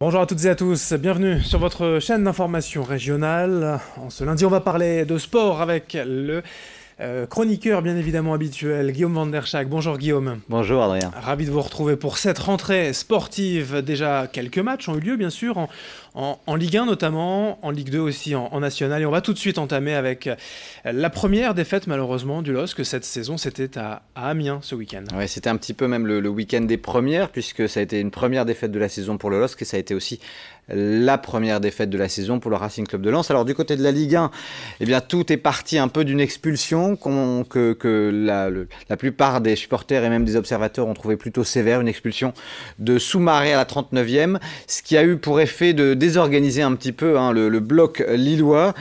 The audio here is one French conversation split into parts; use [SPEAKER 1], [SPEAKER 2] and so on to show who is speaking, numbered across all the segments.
[SPEAKER 1] Bonjour à toutes et à tous, bienvenue sur votre chaîne d'information régionale. En ce lundi, on va parler de sport avec le chroniqueur bien évidemment habituel, Guillaume Van der Schaak. Bonjour Guillaume.
[SPEAKER 2] Bonjour Adrien.
[SPEAKER 1] Ravi de vous retrouver pour cette rentrée sportive. Déjà, quelques matchs ont eu lieu bien sûr, en Ligue 1 notamment, en Ligue 2 aussi, en National. Et on va tout de suite entamer avec la première défaite malheureusement du LOSC cette saison. C'était à Amiens ce week-end.
[SPEAKER 2] Ouais, c'était un petit peu même le week-end des premières, puisque ça a été une première défaite de la saison pour le LOSC et ça a été aussi la première défaite de la saison pour le Racing Club de Lens. Alors du côté de la Ligue 1, eh bien, tout est parti un peu d'une expulsion que la plupart des supporters et même des observateurs ont trouvé plutôt sévère, une expulsion de Soumaré à la 39e, ce qui a eu pour effet de désorganiser un petit peu le bloc lillois,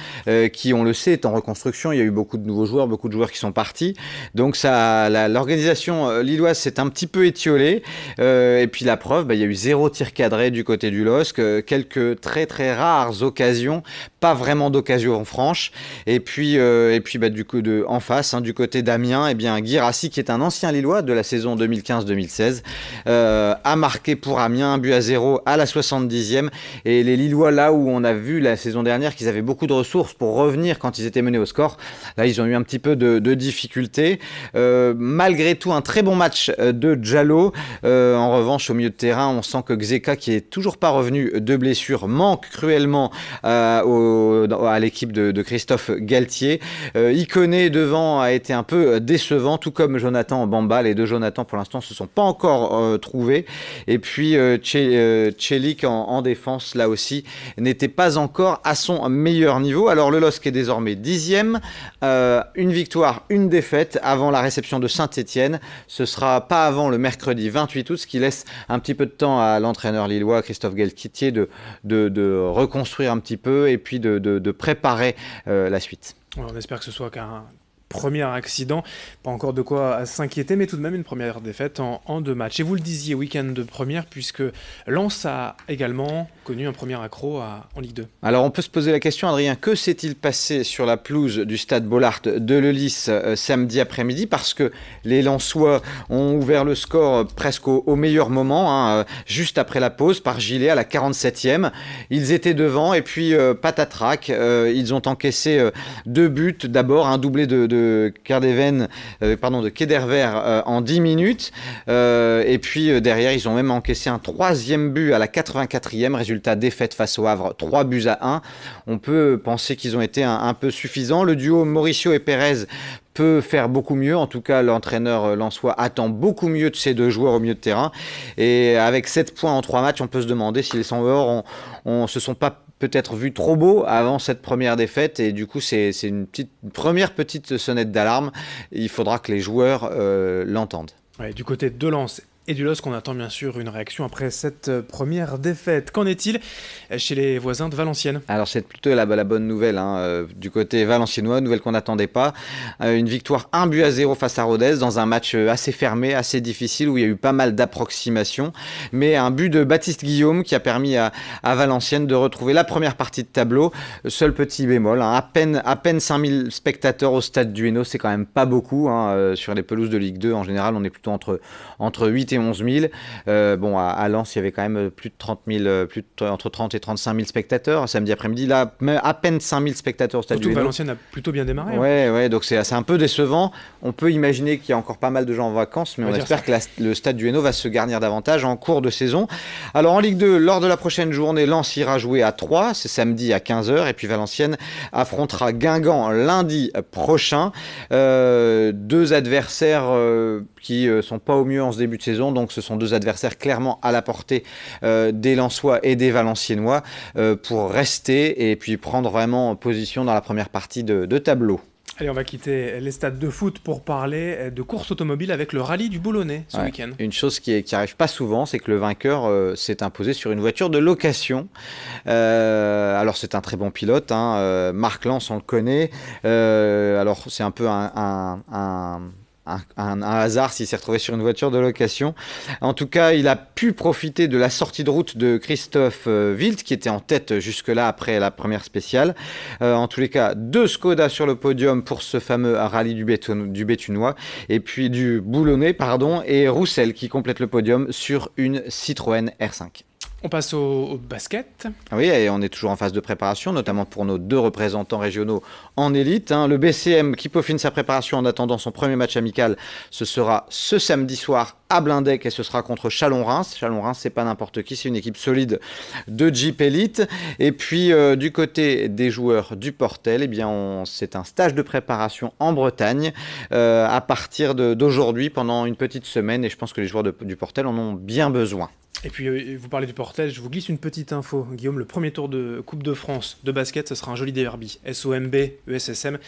[SPEAKER 2] qui on le sait est en reconstruction. Il y a eu beaucoup de nouveaux joueurs, beaucoup de joueurs qui sont partis, donc l'organisation lilloise s'est un petit peu étiolée, et puis la preuve, il y a eu 0 tir cadré du côté du LOSC, quelques très très rares occasions, pas vraiment d'occasion franche, et puis du coup en face, du côté d'Amiens, Guirassy, qui est un ancien Lillois de la saison 2015-2016, a marqué pour Amiens 1-0 à la 70e, et les Lillois, là où on a vu la saison dernière qu'ils avaient beaucoup de ressources pour revenir quand ils étaient menés au score, là ils ont eu un petit peu de difficultés, malgré tout un très bon match de Diallo. En revanche, au milieu de terrain, on sent que Xeka, qui est toujours pas revenu de blessure, manque cruellement à l'équipe de Christophe Galtier. Iconé devant a été un peu décevant, tout comme Jonathan Bamba. Les deux Jonathan pour l'instant se sont pas encore trouvés. Et puis Celik en défense, là aussi, n'était pas encore à son meilleur niveau. Alors le LOSC est désormais 10e, une victoire, une défaite avant la réception de Saint-Etienne. Ce sera pas avant le mercredi 28 août, ce qui laisse un petit peu de temps à l'entraîneur lillois Christophe Galtier de reconstruire un petit peu et puis de préparer la suite.
[SPEAKER 1] On espère que ce soit qu'un premier accident, pas encore de quoi s'inquiéter, mais tout de même une première défaite en 2 matchs. Et vous le disiez, week-end de première, puisque Lens a également connu un premier accro en Ligue 2.
[SPEAKER 2] Alors on peut se poser la question, Adrien, que s'est-il passé sur la pelouse du stade Bollaert de Lellis samedi après-midi, parce que les Lensois ont ouvert le score presque au meilleur moment, juste après la pause, par Gillet à la 47e. Ils étaient devant et puis patatrac, ils ont encaissé 2 buts. D'abord un doublé de Kederver en 10 minutes, et puis derrière ils ont même encaissé un 3e but à la 84e. Résultat, défaite face au Havre, 3-1. On peut penser qu'ils ont été un peu suffisants. Le duo Mauricio et Pérez peut faire beaucoup mieux. En tout cas, l'entraîneur lensois attend beaucoup mieux de ces deux joueurs au milieu de terrain. Et avec 7 points en 3 matchs, on peut se demander si les Sambors se sont pas peut-être vu trop beau avant cette première défaite, et du coup c'est une première petite sonnette d'alarme. Il faudra que les joueurs l'entendent.
[SPEAKER 1] Ouais, du côté de Lens et du LOSC, on attend bien sûr une réaction après cette première défaite. Qu'en est-il chez les voisins de Valenciennes ?
[SPEAKER 2] Alors c'est plutôt la bonne nouvelle, du côté valenciennois, nouvelle qu'on n'attendait pas. Une victoire 1-0 face à Rodez dans un match assez fermé, assez difficile, où il y a eu pas mal d'approximations. Mais un but de Baptiste Guillaume qui a permis à Valenciennes de retrouver la première partie de tableau. Seul petit bémol, à peine 5000 spectateurs au stade du Hainaut, c'est quand même pas beaucoup. Sur les pelouses de Ligue 2, en général, on est plutôt entre 8 et 11 000. À Lens, il y avait quand même plus de 30 000, entre 30 et 35 000 spectateurs samedi après-midi. Là, à peine 5 000 spectateurs au stade du Hainaut.
[SPEAKER 1] Surtout que Valenciennes a plutôt bien démarré.
[SPEAKER 2] Ouais, donc c'est un peu décevant. On peut imaginer qu'il y a encore pas mal de gens en vacances, mais on espère que le stade du Hainaut va se garnir davantage en cours de saison. Alors en Ligue 2, lors de la prochaine journée, Lens ira jouer à 3, c'est samedi à 15h, et puis Valenciennes affrontera Guingamp lundi prochain. 2 adversaires qui sont pas au mieux en ce début de saison, donc ce sont 2 adversaires clairement à la portée des Lensois et des Valenciennois pour rester et puis prendre vraiment position dans la première partie de tableau.
[SPEAKER 1] Allez, on va quitter les stades de foot pour parler de course automobile avec le rallye du Boulonnais ce week-end.
[SPEAKER 2] Une chose qui arrive pas souvent, c'est que le vainqueur s'est imposé sur une voiture de location. Alors c'est un très bon pilote, Marc Lance, on le connaît. Alors c'est un peu un hasard s'il s'est retrouvé sur une voiture de location. En tout cas, il a pu profiter de la sortie de route de Christophe Wild, qui était en tête jusque-là après la première spéciale. En tous les cas, 2 Skoda sur le podium pour ce fameux rallye du Béthunois, et puis du Boulonnais, et Roussel qui complète le podium sur une Citroën R5.
[SPEAKER 1] On passe au basket.
[SPEAKER 2] Oui, et on est toujours en phase de préparation, notamment pour nos 2 représentants régionaux en élite. Le BCM qui peaufine sa préparation en attendant son premier match amical, ce sera ce samedi soir à Blindec et ce sera contre Chalon-Reims. Chalon-Reims, c'est pas n'importe qui, c'est une équipe solide de Jeep Elite. Et puis du côté des joueurs du Portel, eh bien, c'est un stage de préparation en Bretagne à partir d'aujourd'hui pendant une petite semaine. Et je pense que les joueurs du Portel en ont bien besoin.
[SPEAKER 1] Et puis, vous parlez du Portel, je vous glisse une petite info. Guillaume, le premier tour de Coupe de France de basket, ce sera un joli derby. SOMB, ESSM,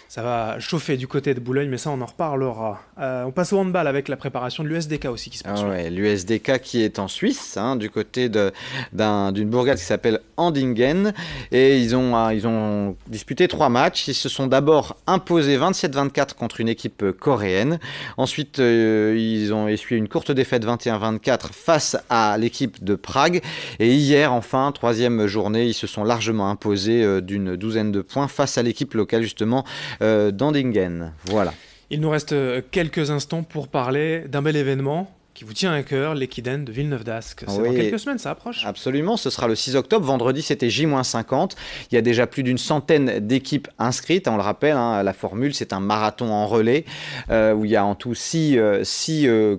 [SPEAKER 1] ça va chauffer du côté de Boulogne, mais ça, on en reparlera. On passe au handball avec la préparation de l'USDK aussi qui se poursuit.
[SPEAKER 2] Ouais, l'USDK qui est en Suisse, du côté d'une bourgade qui s'appelle Andingen. Et ils ont disputé 3 matchs. Ils se sont d'abord imposés 27-24 contre une équipe coréenne. Ensuite, ils ont essuyé une courte défaite 21-24 face à l'équipe de Prague. Et hier, enfin, 3e journée, ils se sont largement imposés d'une douzaine de points face à l'équipe locale, justement, d'Andingen. Voilà.
[SPEAKER 1] Il nous reste quelques instants pour parler d'un bel événement qui vous tient à cœur, l'Equiden de Villeneuve d'Ascq. C'est dans quelques semaines, ça approche.
[SPEAKER 2] Absolument, ce sera le 6 octobre. Vendredi, c'était J-50. Il y a déjà plus d'une centaine d'équipes inscrites. On le rappelle, la formule, c'est un marathon en relais où il y a en tout 6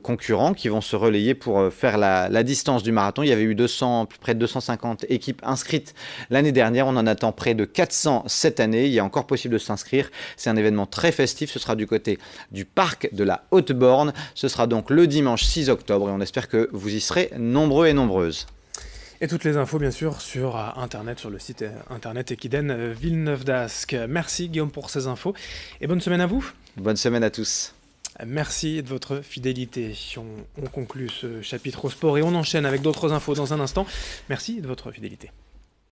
[SPEAKER 2] concurrents qui vont se relayer pour faire la distance du marathon. Il y avait eu près de 250 équipes inscrites l'année dernière. On en attend près de 400 cette année. Il est encore possible de s'inscrire. C'est un événement très festif. Ce sera du côté du parc de la Haute-Borne. Ce sera donc le dimanche 6 octobre et on espère que vous y serez nombreux et nombreuses.
[SPEAKER 1] Et toutes les infos bien sûr sur internet, sur le site internet Equiden Villeneuve d'Ascq. Merci Guillaume pour ces infos et bonne semaine à vous.
[SPEAKER 2] Bonne semaine à tous.
[SPEAKER 1] Merci de votre fidélité. On conclut ce chapitre au sport et on enchaîne avec d'autres infos dans un instant. Merci de votre fidélité.